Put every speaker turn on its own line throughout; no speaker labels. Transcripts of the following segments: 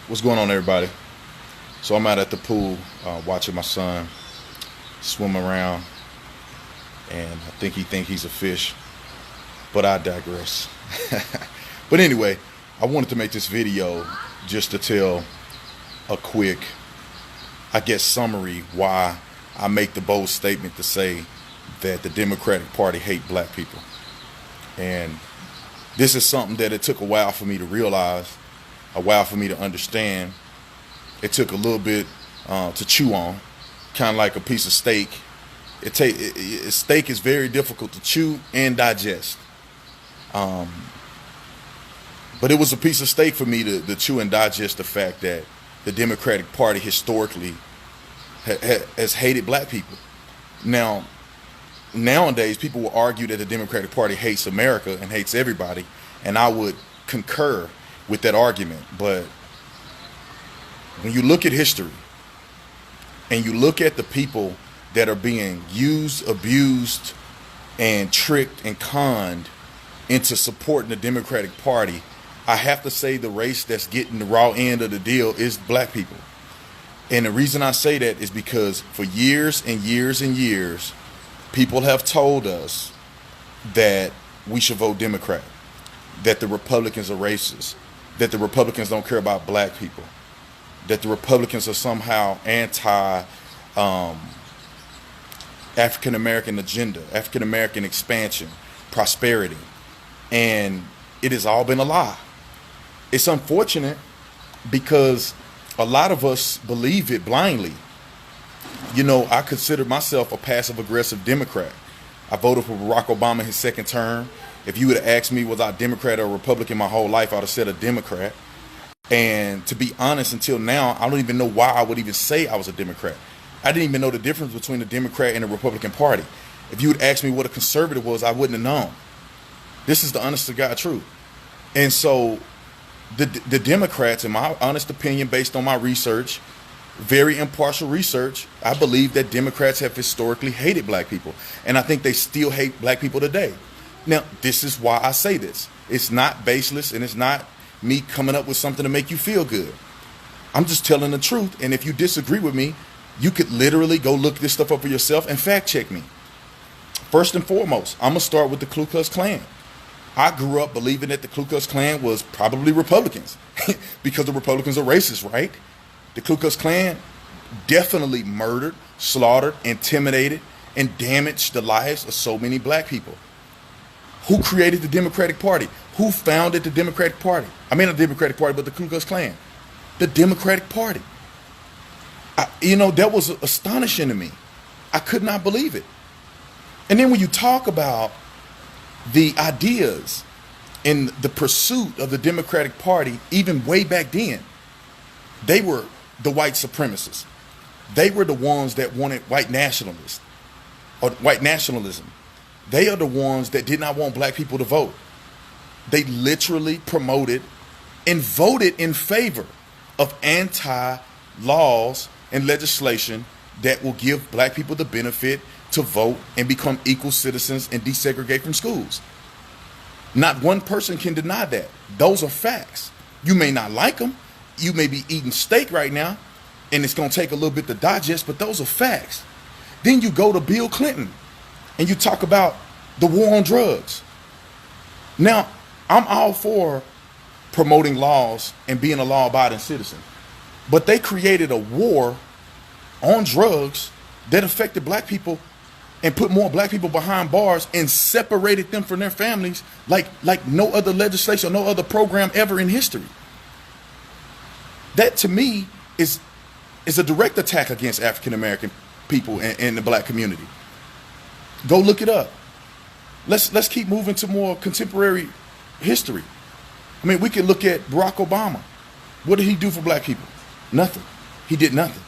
What's going on, everybody? So I'm out at the pool watching my son swim around, and I think he thinks he's a fish, but I digress. But anyway, I wanted to make this video just to tell a quick, I guess, summary why I make the bold statement to say that the Democratic Party hate black people. And this is something that it took a while for me to realize, a while for me to understand. It took a little bit to chew on, kind of like a piece of steak. Steak is very difficult to chew and digest. But it was a piece of steak for me to chew and digest the fact that the Democratic Party historically has hated black people. Now, nowadays, people will argue that the Democratic Party hates America and hates everybody, and I would concur with that argument. But when you look at history and you look at the people that are being used, abused, and tricked and conned into supporting the Democratic Party, I have to say the race that's getting the raw end of the deal is black people. And the reason I say that is because for years and years and years, people have told us that we should vote Democrat, that the Republicans are racist, that the Republicans don't care about black people, that the Republicans are somehow anti African American agenda, African American expansion, prosperity. And it has all been a lie. It's unfortunate because a lot of us believe it blindly. You know, I consider myself a passive aggressive Democrat. I voted for Barack Obama in his second term. If you would have asked me was I Democrat or Republican my whole life, I would have said a Democrat. And to be honest, until now, I don't even know why I would even say I was a Democrat. I didn't even know the difference between the Democrat and the Republican Party. If you would ask me what a conservative was, I wouldn't have known. This is the honest to God truth. And so the Democrats, in my honest opinion, based on my research, very impartial research, I believe that Democrats have historically hated black people. And I think they still hate black people today. Now, this is why I say this. It's not baseless, and it's not me coming up with something to make you feel good. I'm just telling the truth. And if you disagree with me, you could literally go look this stuff up for yourself and fact check me. First and foremost, I'm going to start with the Ku Klux Klan. I grew up believing that the Ku Klux Klan was probably Republicans because the Republicans are racist, right? The Ku Klux Klan definitely murdered, slaughtered, intimidated, and damaged the lives of so many black people. Who created the Democratic Party? Who founded the Democratic Party? I mean, not the Democratic Party, but the Ku Klux Klan. The Democratic Party. That was astonishing to me. I could not believe it. And then when you talk about the ideas and the pursuit of the Democratic Party, even way back then, they were the white supremacists. They were the ones that wanted white nationalists or white nationalism. They are the ones that did not want black people to vote. They literally promoted and voted in favor of anti-laws and legislation that will give black people the benefit to vote and become equal citizens and desegregate from schools. Not one person can deny that. Those are facts. You may not like them. You may be eating steak right now, and it's going to take a little bit to digest, but those are facts. Then you go to Bill Clinton, and you talk about the war on drugs. Now, I'm all for promoting laws and being a law-abiding citizen, but they created a war on drugs that affected black people and put more black people behind bars and separated them from their families like no other legislation, no other program ever in history. That to me is a direct attack against African American people and the black community. Go look it up. Let's keep moving to more contemporary history. I mean, we could look at Barack Obama. What did he do for black people? Nothing. He did nothing.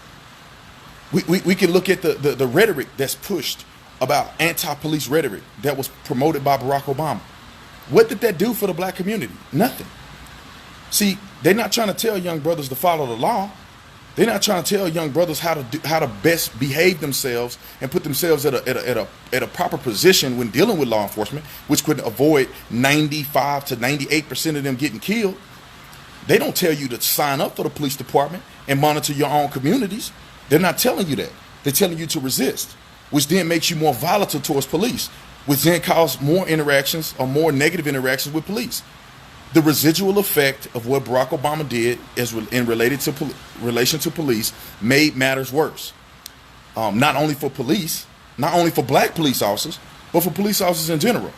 We can look at the rhetoric that's pushed about anti-police rhetoric that was promoted by Barack Obama. What did that do for the black community? Nothing. See, they're not trying to tell young brothers to follow the law. They're not trying to tell young brothers how to best behave themselves and put themselves at a proper position when dealing with law enforcement, which could avoid 95 to 98% of them getting killed. They don't tell you to sign up for the police department and monitor your own communities. They're not telling you that. They're telling you to resist, which then makes you more volatile towards police, which then causes more interactions or more negative interactions with police. The residual effect of what Barack Obama did in relation to police made matters worse. Not only for police, not only for black police officers, but for police officers in general.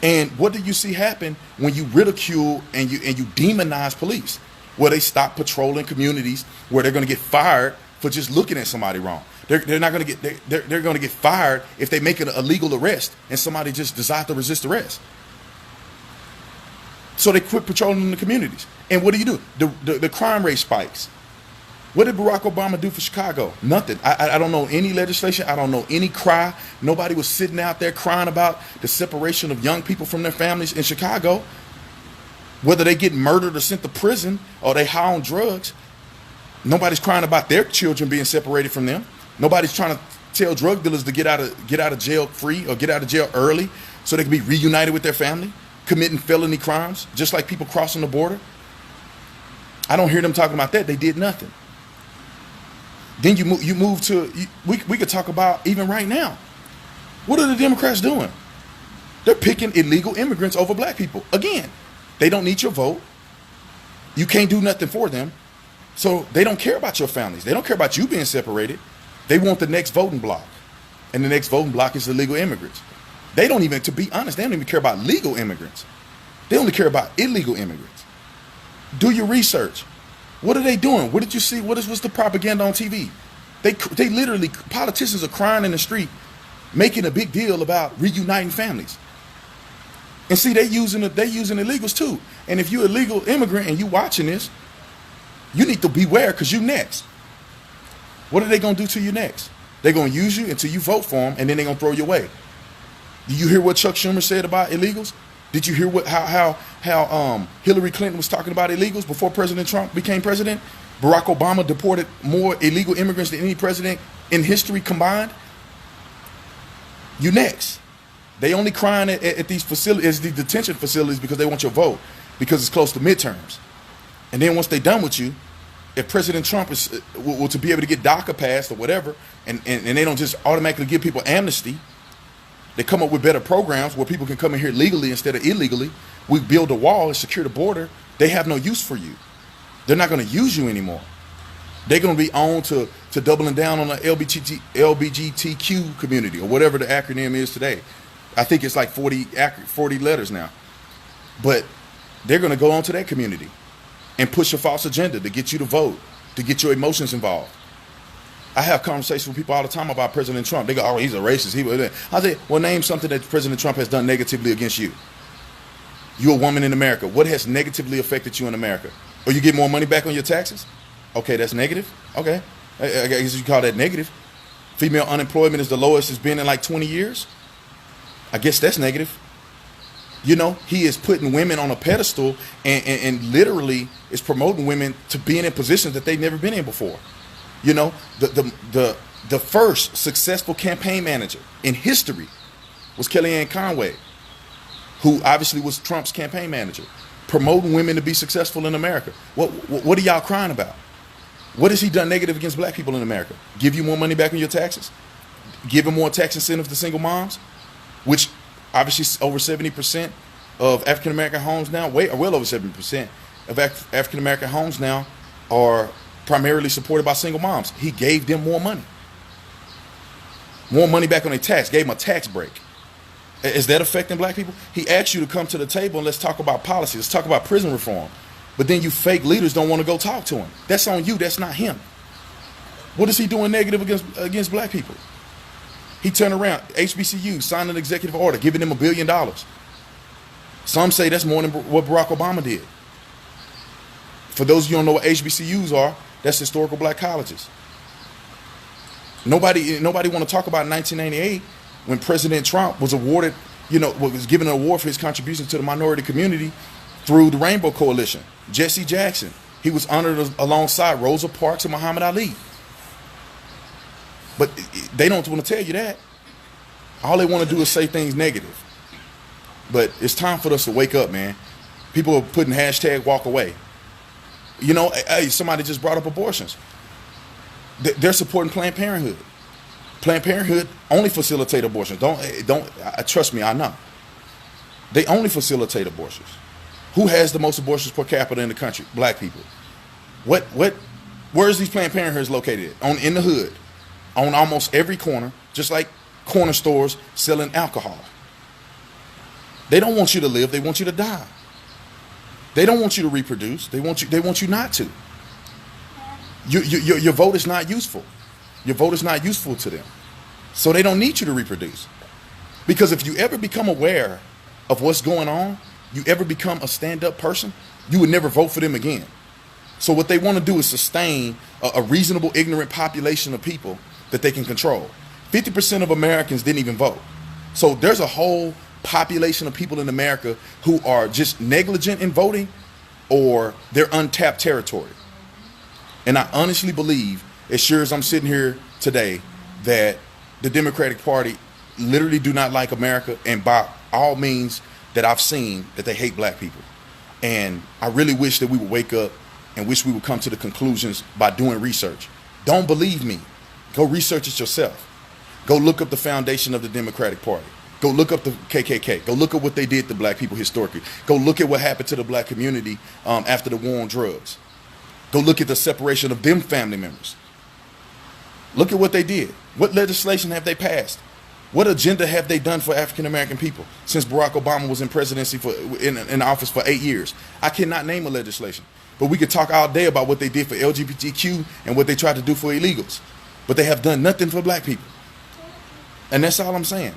And what do you see happen when you ridicule and you demonize police? Where they stop patrolling communities, where they're going to get fired for just looking at somebody wrong. They're not going to get they're going to get fired if they make an illegal arrest and somebody just decides to resist arrest. So they quit patrolling in the communities. And what do? The crime rate spikes. What did Barack Obama do for Chicago? Nothing. I don't know any legislation. I don't know any cry. Nobody was sitting out there crying about the separation of young people from their families in Chicago. Whether they get murdered or sent to prison or they high on drugs. Nobody's crying about their children being separated from them. Nobody's trying to tell drug dealers to get out of jail free or get out of jail early so they can be reunited with their family, committing felony crimes, just like people crossing the border. I don't hear them talking about that. They did nothing. Then you move to, we could talk about even right now. What are the Democrats doing? They're picking illegal immigrants over black people. Again, they don't need your vote. You can't do nothing for them. So they don't care about your families. They don't care about you being separated. They want the next voting block. And the next voting block is illegal immigrants. They don't even, to be honest, they don't even care about legal immigrants. They only care about illegal immigrants. Do your research. What are they doing? What did you see? What's the propaganda on TV? They literally, politicians are crying in the street, making a big deal about reuniting families. And see, they using illegals too. And if you're a legal immigrant and you watching this, you need to beware because you next. What are they going to do to you next? They're going to use you until you vote for them, and then they're going to throw you away. Did you hear what Chuck Schumer said about illegals? Did you hear how Hillary Clinton was talking about illegals before President Trump became president? Barack Obama deported more illegal immigrants than any president in history combined. You next. They only crying at these facilities, these detention facilities, because they want your vote, because it's close to midterms. And then once they're done with you, if President Trump is to be able to get DACA passed or whatever, and they don't just automatically give people amnesty, they come up with better programs where people can come in here legally instead of illegally. We build a wall and secure the border. They have no use for you. They're not going to use you anymore. They're going to be on to doubling down on the LBGTQ community or whatever the acronym is today. I think it's like 40 letters now. But they're going to go on to that community and push a false agenda to get you to vote, to get your emotions involved. I have conversations with people all the time about President Trump. They go, oh, he's a racist. I say, well, name something that President Trump has done negatively against you. You're a woman in America. What has negatively affected you in America? Or you get more money back on your taxes? Okay, that's negative. Okay, I guess you call that negative. Female unemployment is the lowest it's been in like 20 years. I guess that's negative. You know, he is putting women on a pedestal and literally is promoting women to being in positions that they've never been in before. You know, the first successful campaign manager in history was Kellyanne Conway, who obviously was Trump's campaign manager, promoting women to be successful in America. What are y'all crying about? What has he done negative against black people in America? Give you more money back on your taxes? Give him more tax incentives to single moms, which obviously over 70% of African American homes now, well over 70% of African American homes now are primarily supported by single moms. He gave them more money back on their tax, gave them a tax break. Is that affecting black people? He asked you to come to the table and let's talk about policy. Let's talk about prison reform. But then you fake leaders don't want to go talk to him. That's on you. That's not him. What is he doing negative against black people? He turned around, HBCU, signed an executive order, giving them $1 billion. Some say that's more than what Barack Obama did. For those of you who don't know what HBCUs are, that's historical black colleges. Nobody want to talk about 1998 when President Trump was awarded, was given an award for his contributions to the minority community through the Rainbow Coalition. Jesse Jackson, he was honored alongside Rosa Parks and Muhammad Ali. But they don't want to tell you that. All they want to do is say things negative. But it's time for us to wake up, man. People are putting hashtag walk away. You know, hey, somebody just brought up abortions. They're supporting Planned Parenthood. Planned Parenthood only facilitate abortions. Trust me, I know. They only facilitate abortions. Who has the most abortions per capita in the country? Black people. Where's these Planned Parenthoods located at? In the hood, on almost every corner, just like corner stores selling alcohol. They don't want you to live, they want you to die. They don't want you to reproduce, they want you not to. Your vote is not useful. Your vote is not useful to them. So they don't need you to reproduce. Because if you ever become aware of what's going on, you ever become a stand-up person, you would never vote for them again. So what they want to do is sustain a reasonable, ignorant population of people that they can control. 50% of Americans didn't even vote. So there's a whole population of people in America who are just negligent in voting, or they're untapped territory. And I honestly believe, as sure as I'm sitting here today, that the Democratic Party literally do not like America, and by all means that I've seen, that they hate black people. And I really wish that we would wake up and wish we would come to the conclusions by doing research. Don't believe me. Go research it yourself. Go look up the foundation of the Democratic Party. Go look up the KKK. Go look at what they did to black people historically. Go look at what happened to the black community after the war on drugs. Go look at the separation of them family members. Look at what they did. What legislation have they passed? What agenda have they done for African American people since Barack Obama was in presidency in office for 8 years? I cannot name a legislation, but we could talk all day about what they did for LGBTQ and what they tried to do for illegals, but they have done nothing for black people. And that's all I'm saying.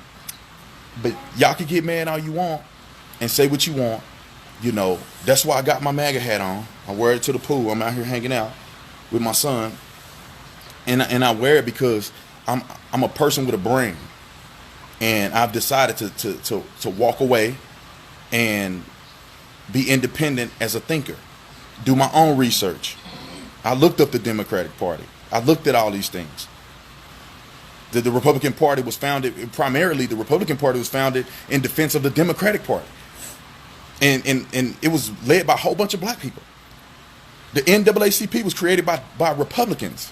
But y'all can get mad all you want and say what you want. You know, that's why I got my MAGA hat on. I wear it to the pool. I'm out here hanging out with my son, and I wear it because I'm a person with a brain. And I've decided to walk away and be independent as a thinker. Do my own research. I looked up the Democratic Party. I looked at all these things. The Republican Party was founded, primarily the Republican Party was founded in defense of the Democratic Party. And it was led by a whole bunch of black people. The NAACP was created by Republicans.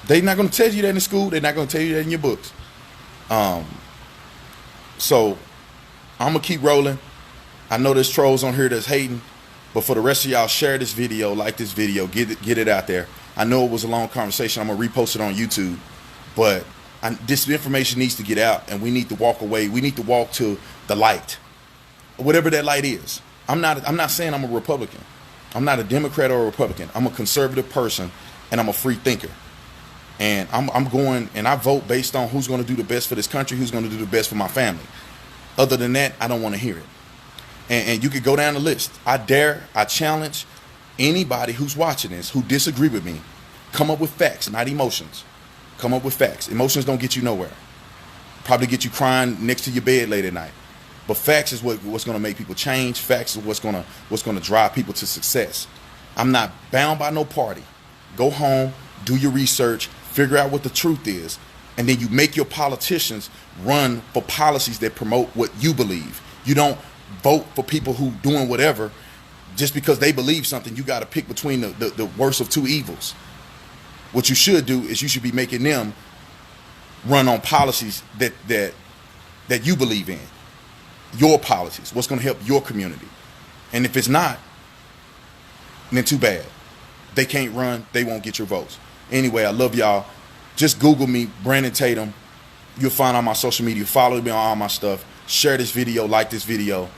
They're not going to tell you that in school. They're not going to tell you that in your books. So I'm gonna keep rolling. I know there's trolls on here that's hating, but for the rest of y'all, share this video, like this video, get it out there. I know it was a long conversation. I'm gonna repost it on YouTube, but this information needs to get out, and we need to walk away. We need to walk to the light, whatever that light is. I'm not saying I'm a Republican. I'm not a Democrat or a Republican. I'm a conservative person, and I'm a free thinker. And I'm going, and I vote based on who's going to do the best for this country, who's going to do the best for my family. Other than that, I don't want to hear it. And you could go down the list. I challenge anybody who's watching this, who disagree with me, come up with facts, not emotions. Come up with facts. Emotions don't get you nowhere. Probably get you crying next to your bed late at night. But facts is what's going to make people change. Facts is what's going to drive people to success. I'm not bound by no party. Go home, do your research, figure out what the truth is, and then you make your politicians run for policies that promote what you believe. You don't vote for people who doing whatever just because they believe something. You got to pick between the worst of two evils. What you should do is you should be making them run on policies that you believe in. Your policies, what's going to help your community. And if it's not, then too bad. They can't run, they won't get your votes. Anyway, I love y'all. Just Google me, Brandon Tatum. You'll find all my social media. Follow me on all my stuff. Share this video, like this video.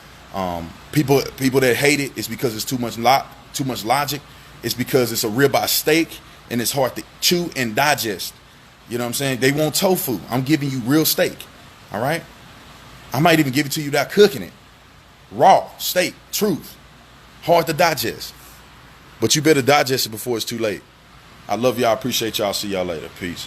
People that hate it, it's because it's too much logic. It's because it's a ribeye steak and it's hard to chew and digest. You know what I'm saying? They want tofu. I'm giving you real steak. All right? I might even give it to you without cooking it. Raw steak, truth. Hard to digest. But you better digest it before it's too late. I love y'all. Appreciate y'all. See y'all later. Peace.